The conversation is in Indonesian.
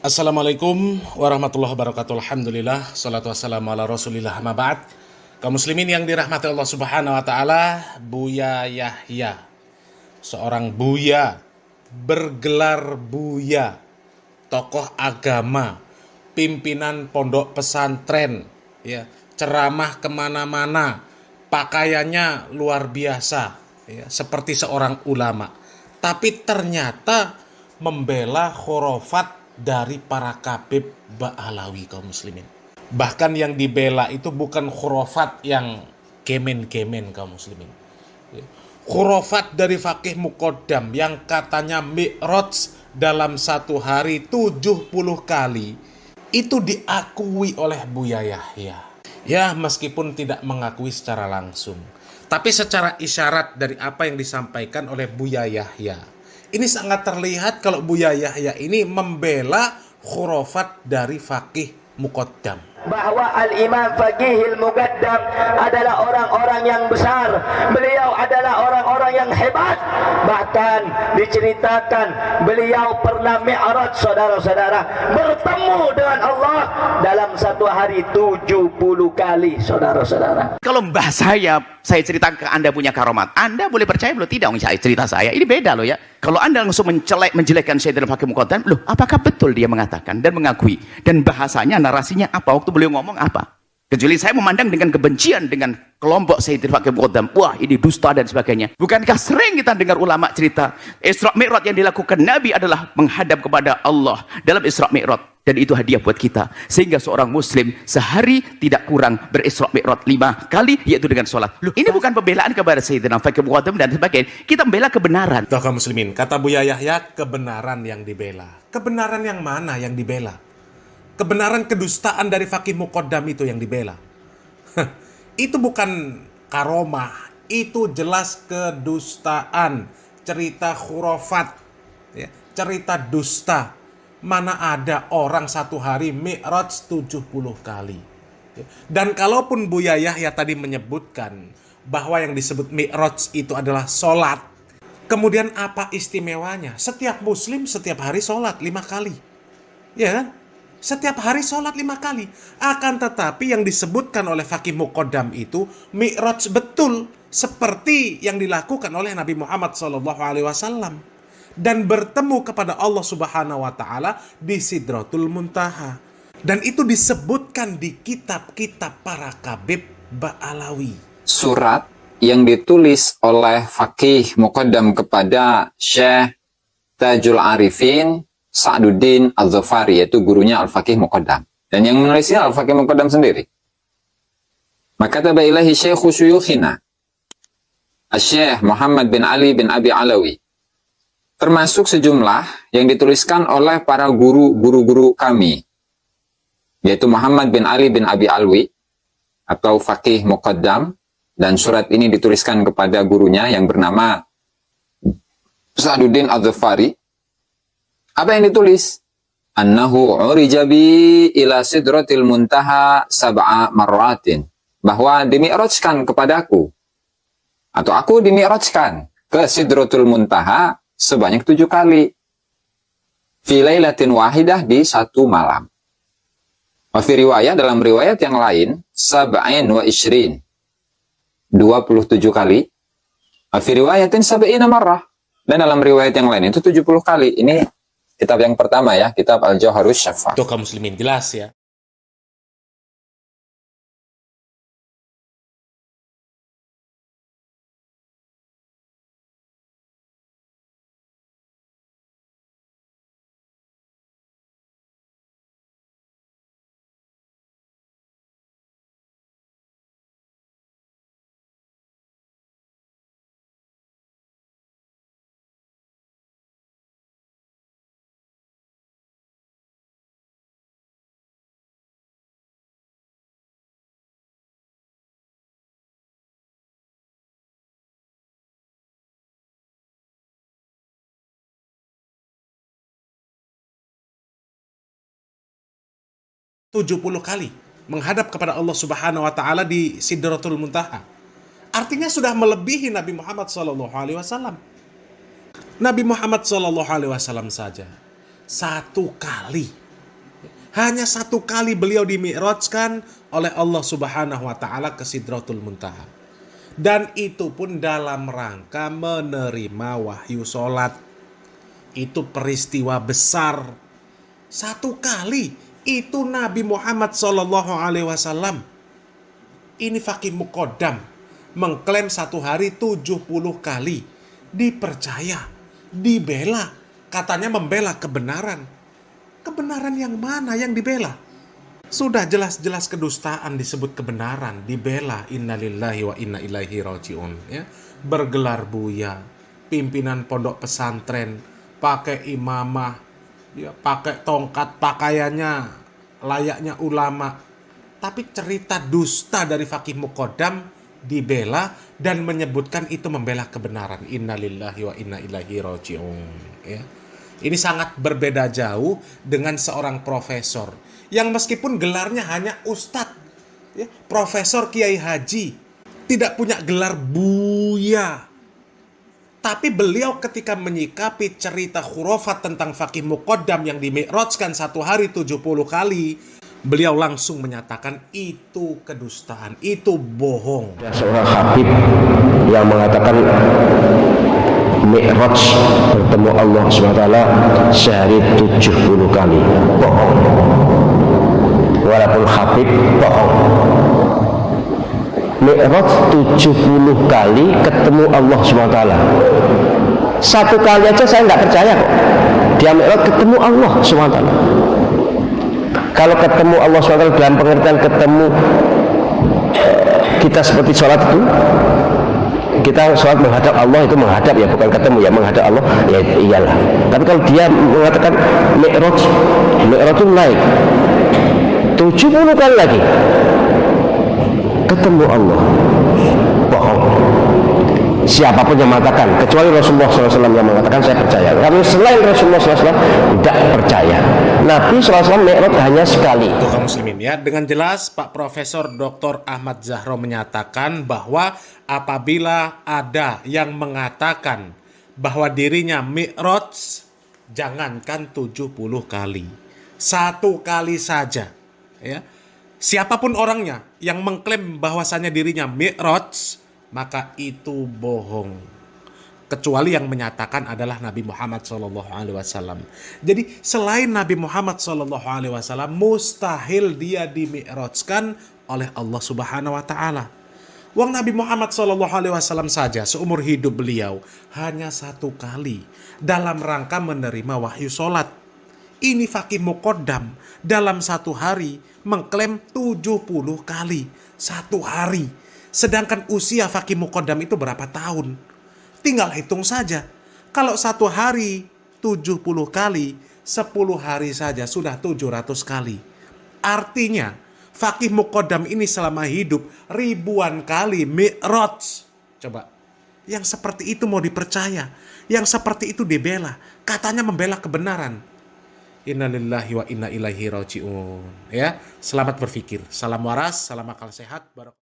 Assalamualaikum warahmatullahi wabarakatuh. Alhamdulillah, salatu wassalamu ala rasulillah, ma ba'd. Kaum muslimin yang dirahmati Allah subhanahu wa ta'ala, Buya Yahya, seorang buya, bergelar buya, tokoh agama, pimpinan pondok pesantren, ya, ceramah kemana-mana, pakaiannya luar biasa, ya, seperti seorang ulama. Tapi ternyata membela khurafat dari para kabib Ba'alawi, kaum muslimin. Bahkan yang dibela itu bukan khurafat yang kemen-kemen, kaum muslimin. Khurafat dari Faqih Muqaddam yang katanya mi'raj dalam satu hari 70 kali, itu diakui oleh Buya Yahya. Ya, meskipun tidak mengakui secara langsung, tapi secara isyarat dari apa yang disampaikan oleh Buya Yahya, ini sangat terlihat kalau Buya Yahya ini membela khurafat dari Faqih Muqaddam. Bahwa Al-Imam Faqihil Muqaddam adalah orang-orang yang besar. Beliau adalah orang-orang yang hebat. Bahkan diceritakan beliau pernah mi'raj, saudara-saudara, bertemu dengan Allah dalam satu hari 70 kali, saudara-saudara. Kalau mbah saya ceritakan ke Anda punya karomat, Anda boleh percaya belum? Tidak, cerita saya ini beda loh ya. Kalau Anda langsung menjelekkan Sayyidina Faqih Muqaddam, loh apakah betul dia mengatakan dan mengakui? Dan bahasanya, narasinya apa? Waktu beliau ngomong apa? Kecuali saya memandang dengan kebencian dengan kelompok Sayyidina Faqih Muqaddam. Wah, ini dusta dan sebagainya. Bukankah sering kita dengar ulama cerita Isra Mi'raj yang dilakukan Nabi adalah menghadap kepada Allah dalam Isra Mi'raj. Dan itu hadiah buat kita. Sehingga seorang muslim sehari tidak kurang berisra mi'raj 5 kali, yaitu dengan sholat. Loh, ini bukan pembelaan kepada Sayyidina Faqih Muqaddam dan sebagainya. Kita membela kebenaran. Tuh, kaum muslimin, kata Buya Yahya, kebenaran yang dibela. Kebenaran yang mana yang dibela? Kebenaran kedustaan dari Faqih Muqaddam itu yang dibela. Itu bukan karomah, itu jelas kedustaan. Cerita khurafat, ya, cerita dusta. Mana ada orang satu hari mi'raj 70 kali. Dan kalaupun Buya Yahya tadi menyebutkan bahwa yang disebut mi'raj itu adalah sholat, kemudian apa istimewanya? Setiap muslim setiap hari sholat 5 kali. Ya kan? Setiap hari sholat 5 kali. Akan tetapi yang disebutkan oleh Faqih Muqaddam itu mi'raj betul, seperti yang dilakukan oleh Nabi Muhammad SAW. Dan bertemu kepada Allah Subhanahu wa Ta'ala di Sidratul Muntaha. Dan itu disebutkan di kitab-kitab para kabib Ba'alawi. Surat yang ditulis oleh Faqih Muqaddam kepada Syekh Tajul Arifin Sa'duddin Al-Zafari, yaitu gurunya Al-Faqih Muqaddam. Dan yang menulisnya Al-Faqih Muqaddam sendiri. Maka taba ilahi Syekhu Syuyukhina Syekh Muhammad bin Ali bin Abi Alawi, termasuk sejumlah yang dituliskan oleh para guru-guru kami, yaitu Muhammad bin Ali bin Abi Alwi atau Faqih Muqaddam, dan surat ini dituliskan kepada gurunya yang bernama Sa'duddin Al-Zafari. Apa yang ditulis? Annahu urijabi ila sidratil muntaha sab'a marratin, bahwa dimi'rajkan kepadaku, atau aku dimi'rajkan ke Sidratul Muntaha sebanyak 7 kali. Fi lailatin wahidah, di satu malam. Wa fi riwayat, dalam riwayat yang lain, sab'in wa ishrin, 27 kali. Wa fi riwayatin sab'ina marrah, dan dalam riwayat yang lain itu 70 kali. Ini kitab yang pertama ya, kitab Al-Jauharus Syafa. Tuh, kaum muslimin, jelas ya. Tujuh 70 kali menghadap kepada Allah Subhanahu wa Ta'ala di Sidratul Muntaha. Artinya sudah melebihi Nabi Muhammad SAW. Nabi Muhammad SAW saja 1 kali Hanya 1 kali beliau dimi'rajkan oleh Allah Subhanahu wa taala ke Sidratul Muntaha. Dan itu pun dalam rangka menerima wahyu sholat. Itu peristiwa besar. 1 kali itu Nabi Muhammad SAW. Ini Faqih Muqaddam mengklaim 1 hari 70 kali. Dipercaya, dibela. Katanya membela kebenaran. Kebenaran yang mana yang dibela? Sudah jelas-jelas kedustaan disebut kebenaran, dibela. Innalillahi wa inna ilaihi raji'un. Ya. Bergelar buya, pimpinan pondok pesantren, pakai imamah, ya, pakai tongkat, pakaiannya layaknya ulama. Tapi cerita dusta dari Faqih Muqaddam dibela dan menyebutkan itu membela kebenaran. Innalillahi wa inna ilaihi raji'un. Ya. Ini sangat berbeda jauh dengan seorang profesor yang meskipun gelarnya hanya ustadz, ya, profesor kiai haji, tidak punya gelar buya. Tapi beliau ketika menyikapi cerita khurafat tentang Faqih Muqaddam yang dimi'rajkan 1 hari 70 kali, beliau langsung menyatakan itu kedustaan, itu bohong. Ada seorang habib yang mengatakan Mi'raj bertemu Allah SWT sehari 70 kali. Bohong. Walaupun habib bohong. Mi'raj 70 kali ketemu Allah SWT. 1 kali aja saya nggak percaya kok. Dia Mi'raj ketemu Allah SWT. Kalau ketemu Allah SWT dalam pengertian ketemu kita seperti sholat itu, kita sholat menghadap Allah, itu menghadap ya, bukan ketemu ya, menghadap Allah ya iyalah. Tapi kalau dia mengatakan Mi'raj itu naik 70 kali lagi ketemu Allah, bohong. Siapapun yang mengatakan, kecuali Rasulullah SAW yang mengatakan, saya percaya. Tapi selain Rasulullah SAW tidak percaya. Nabi SAW Mi'raj hanya sekali. Tuh kaum muslimin ya, dengan jelas Pak Profesor Dr. Ahmad Zahro menyatakan bahwa apabila ada yang mengatakan bahwa dirinya Mi'raj, jangankan 70 kali, 1 kali saja, ya. Siapapun orangnya yang mengklaim bahwasannya dirinya Mi'raj, maka itu bohong. Kecuali yang menyatakan adalah Nabi Muhammad SAW. Jadi selain Nabi Muhammad SAW, mustahil dia dimi'rajkan oleh Allah Subhanahu Wa Taala. Wong Nabi Muhammad SAW saja seumur hidup beliau hanya 1 kali dalam rangka menerima wahyu sholat. Ini Faqih Muqaddam dalam 1 hari mengklaim 70 kali 1 hari. Sedangkan usia Faqih Muqaddam itu berapa tahun? Tinggal hitung saja. Kalau 1 hari 70 kali, 10 hari saja sudah 700 kali. Artinya Faqih Muqaddam ini selama hidup ribuan kali mi'raj. Coba, yang seperti itu mau dipercaya, yang seperti itu dibela, katanya membela kebenaran. Innalillahi wa inna ilaihi raji'un. Ya, selamat berpikir. Salam waras, salam akal sehat.